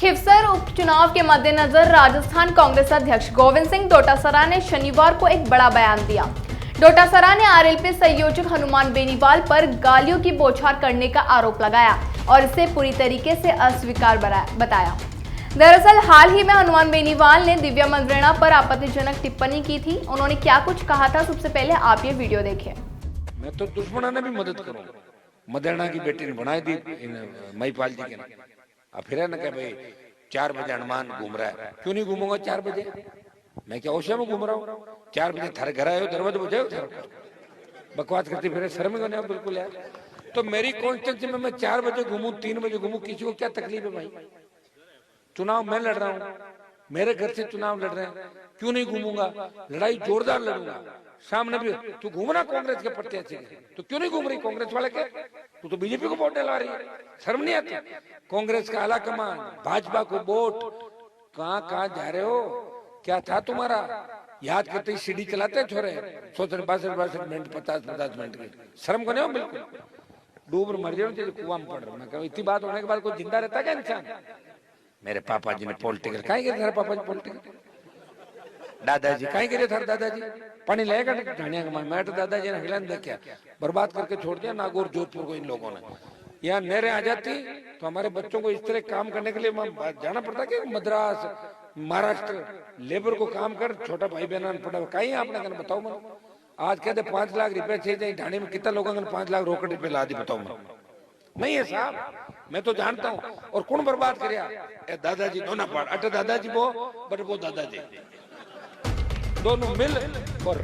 खिवसर उपचुनाव के मद्देनजर राजस्थान कांग्रेस अध्यक्ष गोविंद सिंह डोटासरा ने शनिवार को एक बड़ा बयान दिया। डोटासरा ने आरएलपी संयोजक हनुमान बेनीवाल पर गालियों की बौछार करने का आरोप लगाया और इसे पूरी तरीके से अस्वीकार बताया। दरअसल हाल ही में हनुमान बेनीवाल ने दिव्या मंद्रेणा पर आपत्तिजनक टिप्पणी की थी। उन्होंने क्या कुछ कहा था, सबसे पहले आप ये वीडियो देखें। मैं तो दुश्मनों ने भी मदद करूं। मंद्रेणा की बेटी ने बनाई दी महिपाल जी के, अब फिर ना क्या भाई 4 बजे हनुमान घूम रहा है, क्यों नहीं घूमूंगा 4 बजे? मैं क्या ओशा में घूम रहा हूँ? 4 बजे थारे घर आए हो, दरवाजे बजाओ, बकवास करती फिर शर्म ही नहीं बिल्कुल यार। तो मेरी कॉन्स्टिट्यूंसी में मैं 4 बजे घूमूं, 3 बजे घूमूं, किसी को क्या तकलीफ है भाई? चुनाव मैं लड़ रहा हूँ, मेरे घर से चुनाव लड़ रहे हैं, क्यों नहीं घूमूंगा? लड़ाई जोरदार लड़ूंगा। सामने भी तू घूमना कांग्रेस के प्रत्याशी, तो क्यों नहीं घूम रही कांग्रेस वाले के? तू तो बीजेपी को वोट डलवा रही है, शर्म नहीं आती? कांग्रेस का आला कमान, भाजपा को वोट, कहाँ कहाँ जा रहे हो? क्या था तुम्हारा? याद करते ही सीढ़ी चलाते छोरे, 62 मिनट 50 मिनट की शर्म को नहीं हो बिल्कुल? डूब मर जाओ कुआं में पड़ रहा। मैं कहूँ इतनी बात होने के बाद कोई जिंदा रहता क्या इंसान? मेरे पापा जी ने पॉलिटिकल कहीं गए थे? पापा जी पॉलिटिकल, दादाजी कहीं गए थे? दादाजी पानी लेगा ढाणिया का मैं तो दादाजी ने हिलन देखा, बर्बाद करके छोड़ दिया नागौर जोधपुर को इन लोगों ने। यहाँ नहरें आ जाती तो हमारे बच्चों को इस तरह काम करने के लिए जाना पड़ता कि मद्रास महाराष्ट्र लेबर को काम कर, छोटा भाई बहन पड़ा कहीं आपने कहना बताओ मैं। आज कहते 5 लाख रुपए चाहिए, ढाणी में कितना लोगों ने 5 लाख रोकड़ रुपए ला दी बताओ मैं? नहीं है साहब, मैं तो जानता हूँ। और कौन बर्बाद कर दादाजी दोनों पाड़ अटे दादाजी वो दादाजी दोनों मिल और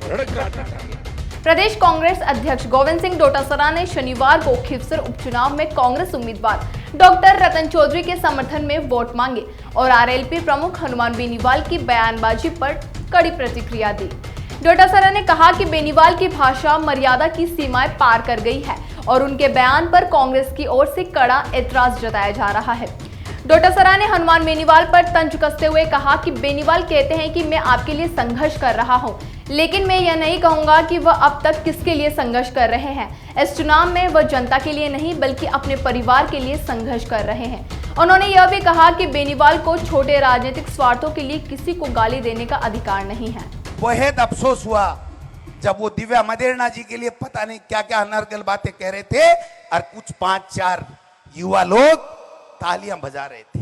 प्रदेश कांग्रेस अध्यक्ष गोविंद सिंह डोटासरा ने शनिवार को खिवसर उपचुनाव में कांग्रेस उम्मीदवार डॉक्टर रतन चौधरी के समर्थन में वोट मांगे और आरएलपी प्रमुख हनुमान बेनीवाल की बयानबाजी पर कड़ी प्रतिक्रिया दी। डोटासरा ने कहा कि बेनीवाल की भाषा मर्यादा की सीमाएं पार कर गई है और उनके बयान पर कांग्रेस की ओर से कड़ा एतराज जताया जा रहा है। डोटासरा ने हनुमान बेनीवाल पर तंज कसते हुए कहा कि बेनीवाल कहते हैं कि मैं आपके लिए संघर्ष कर रहा हूं, लेकिन मैं यह नहीं कहूंगा कि वह अब तक किसके लिए संघर्ष कर रहे हैं। इस चुनाव में वह जनता के लिए नहीं बल्कि अपने परिवार के लिए संघर्ष कर रहे हैं। उन्होंने यह भी कहा कि बेनीवाल को छोटे राजनीतिक स्वार्थों के लिए किसी को गाली देने का अधिकार नहीं है। बेहद अफसोस हुआ जब वो दिव्या मंद्रेणा जी के लिए पता नहीं क्या क्या अनर्गल बातें कह रहे थे और कुछ 5-4 युवा लोग तालियां बजा रहे थे।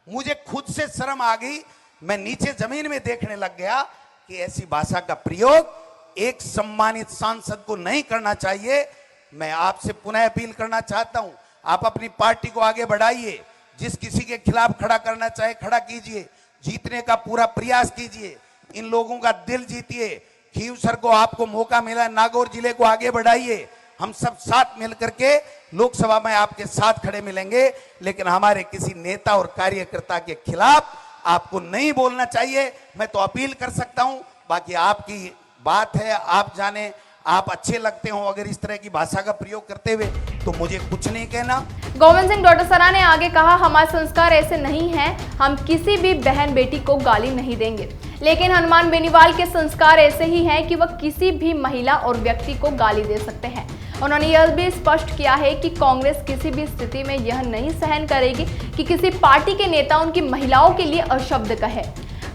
मुझे खुद से शर्म आ गई। मैं नीचे जमीन में देखने लग गया कि ऐसी भाषा का प्रयोग एक सम्मानित सांसद को नहीं करना चाहिए। मैं आपसे पुनः अपील करना चाहता हूं, आप अपनी पार्टी को आगे बढ़ाइए, जिस किसी के खिलाफ खड़ा करना चाहे खड़ा कीजिए, जीतने का पूरा प्रयास कीजिए, इन लोगों का दिल जीतिए। खिवसर को आपको मौका मिला, नागौर जिले को आगे बढ़ाइए। हम सब साथ मिलकर के लोकसभा में आपके साथ खड़े मिलेंगे, लेकिन हमारे किसी नेता और कार्यकर्ता के खिलाफ आपको नहीं बोलना चाहिए। मैं तो अपील कर सकता हूं, बाकी आपकी बात है, आप जाने। आप अच्छे लगते हो अगर इस तरह की भाषा का प्रयोग करते हुए, तो मुझे कुछ नहीं कहना। गोविंद सिंह डोटासरा ने आगे कहा, हमारे संस्कार ऐसे नहीं हैं, हम किसी भी बहन बेटी को गाली नहीं देंगे, लेकिन हनुमान बेनीवाल के संस्कार ऐसे ही हैं कि वह किसी भी महिला और व्यक्ति को गाली दे सकते हैं। उन्होंने यह भी स्पष्ट किया है कि कांग्रेस किसी भी स्थिति में यह नहीं सहन करेगी कि किसी पार्टी के नेता उनकी महिलाओं के लिए अशब्द कहे।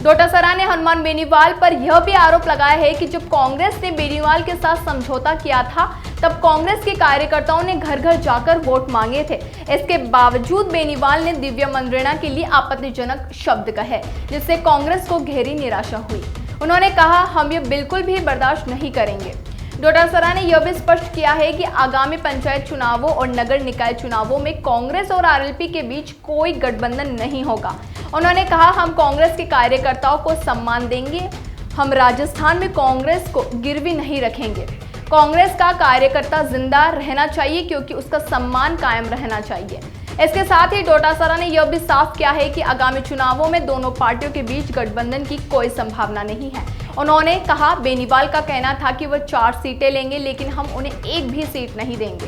डोटासरा ने हनुमान बेनीवाल पर यह भी आरोप लगाया है कि जब कांग्रेस ने बेनीवाल के साथ समझौता किया था, तब कांग्रेस के कार्यकर्ताओं ने घर घर जाकर वोट मांगे थे। इसके बावजूद बेनीवाल ने दिव्या मंद्रेणा के लिए आपत्तिजनक शब्द कहे, जिससे कांग्रेस को गहरी निराशा हुई। उन्होंने कहा, हम ये बिल्कुल भी बर्दाश्त नहीं करेंगे। डोटासरा ने यह भी स्पष्ट किया है कि आगामी पंचायत चुनावों और नगर निकाय चुनावों में कांग्रेस और आरएलपी के बीच कोई गठबंधन नहीं होगा। उन्होंने कहा, हम कांग्रेस के कार्यकर्ताओं को सम्मान देंगे, हम राजस्थान में कांग्रेस को गिरवी नहीं रखेंगे। कांग्रेस का कार्यकर्ता जिंदा रहना चाहिए क्योंकि उसका सम्मान कायम रहना चाहिए। इसके साथ ही डोटासरा ने यह भी साफ किया है कि आगामी चुनावों में दोनों पार्टियों के बीच गठबंधन की कोई संभावना नहीं है। उन्होंने कहा, बेनीवाल का कहना था कि वह 4 सीटें लेंगे, लेकिन हम उन्हें एक भी सीट नहीं देंगे।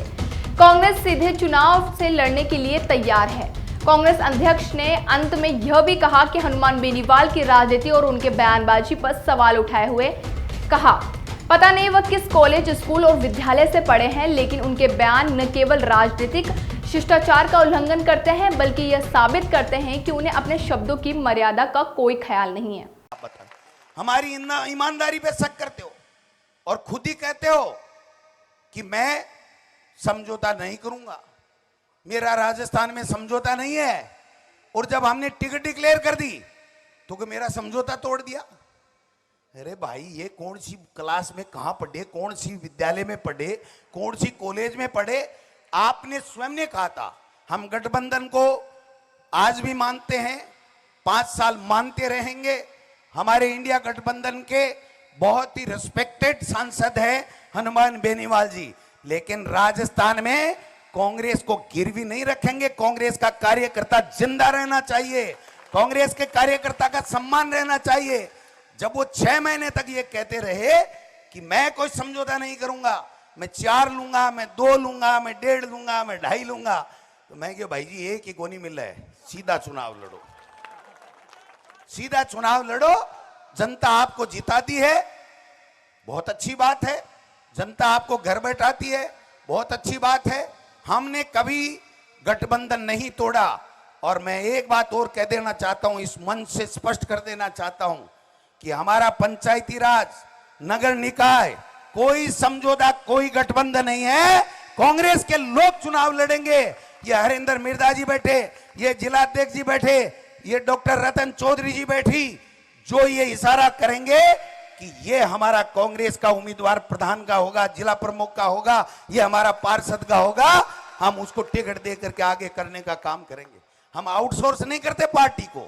कांग्रेस सीधे चुनाव से लड़ने के लिए तैयार है। कांग्रेस अध्यक्ष ने अंत में यह भी कहा कि हनुमान बेनीवाल की राजनीति और उनके बयानबाजी पर सवाल उठाए हुए कहा, पता नहीं वह किस कॉलेज, स्कूल और विद्यालय से पढ़े हैं, लेकिन उनके बयान न केवल राजनीतिक शिष्टाचार का उल्लंघन करते हैं बल्कि यह साबित करते हैं कि उन्हें अपने शब्दों की मर्यादा का कोई ख्याल नहीं है। हमारी ईमानदारी पे शक करते हो और खुद ही कहते हो कि मैं समझौता नहीं करूंगा, मेरा राजस्थान में समझौता नहीं है, और जब हमने टिकट डिक्लेयर कर दी तो कि मेरा समझौता तोड़ दिया। अरे भाई, ये कौन सी क्लास में कहां पढ़े, कौन सी विद्यालय में पढ़े, कौन सी कॉलेज में पढ़े? आपने स्वयं ने कहा था हम गठबंधन को आज भी मानते हैं, 5 साल मानते रहेंगे। हमारे इंडिया गठबंधन के बहुत ही रिस्पेक्टेड सांसद है हनुमान बेनीवाल जी, लेकिन राजस्थान में कांग्रेस को गिरवी नहीं रखेंगे। कांग्रेस का कार्यकर्ता जिंदा रहना चाहिए, कांग्रेस के कार्यकर्ता का सम्मान रहना चाहिए। जब वो 6 महीने तक ये कहते रहे कि मैं कोई समझौता नहीं करूंगा, मैं 4 लूंगा, मैं 2 लूंगा, मैं 1.5 लूंगा, मैं 2.5 लूंगा, तो मैं क्यों भाई जी, एक ही को नहीं मिल रहा है, सीधा चुनाव लड़ो, सीधा चुनाव लड़ो। जनता आपको जिताती है, बहुत अच्छी बात है, जनता आपको घर बैठाती है, बहुत अच्छी बात है। हमने कभी गठबंधन नहीं तोड़ा, और मैं एक बात और कह देना चाहता हूं, इस मंच से स्पष्ट कर देना चाहता हूं कि हमारा पंचायती राज, नगर निकाय, कोई समझौता, कोई गठबंधन नहीं है। कांग्रेस के लोग चुनाव लड़ेंगे। ये हरिंदर मिर्जा जी बैठे, ये जिलाध्यक्ष जी बैठे, ये डॉक्टर रतन चौधरी जी बैठी, जो ये इशारा करेंगे कि ये हमारा कांग्रेस का उम्मीदवार प्रधान का होगा, जिला प्रमुख का होगा, ये हमारा पार्षद का होगा, हम उसको टिकट दे करके आगे करने का काम करेंगे। हम आउटसोर्स नहीं करते पार्टी को,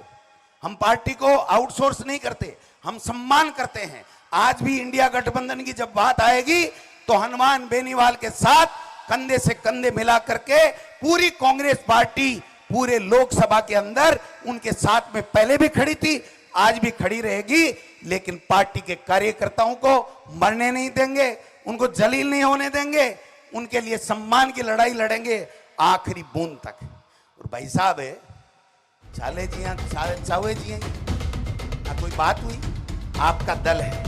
हम पार्टी को आउटसोर्स नहीं करते, हम सम्मान करते हैं। आज भी इंडिया गठबंधन की जब बात आएगी तो हनुमान बेनीवाल के साथ कंधे से कंधे मिला करके पूरी कांग्रेस पार्टी पूरे लोकसभा के अंदर उनके साथ में पहले भी खड़ी थी, आज भी खड़ी रहेगी। लेकिन पार्टी के कार्यकर्ताओं को मरने नहीं देंगे, उनको जलील नहीं होने देंगे, उनके लिए सम्मान की लड़ाई लड़ेंगे आखिरी बूंद तक। और भाई साहब है चाले जी चावे जी हैं, कोई बात हुई, आपका दल है,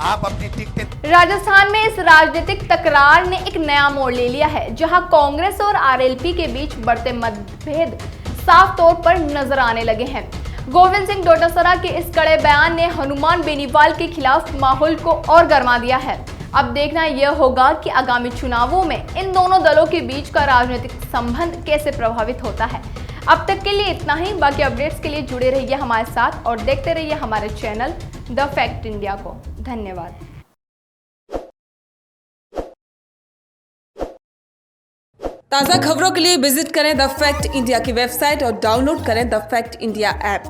आप अपनी टिकट। राजस्थान में इस राजनीतिक तकरार ने एक नया मोड़ ले लिया है, जहां कांग्रेस और आरएलपी के बीच बढ़ते मतभेद साफ तौर पर नजर आने लगे हैं। गोविंद सिंह डोटासरा के इस कड़े बयान ने हनुमान बेनीवाल के खिलाफ माहौल को और गर्मा दिया है। अब देखना यह होगा कि आगामी चुनावों में इन दोनों दलों के बीच का राजनीतिक संबंध कैसे प्रभावित होता है। अब तक के लिए इतना ही। बाकी अपडेट्स के लिए जुड़े रहिए हमारे साथ और देखते रहिए हमारे चैनल द फैक्ट इंडिया को। धन्यवाद। ताज़ा खबरों के लिए विजिट करें द फैक्ट इंडिया की वेबसाइट और डाउनलोड करें द फैक्ट इंडिया ऐप।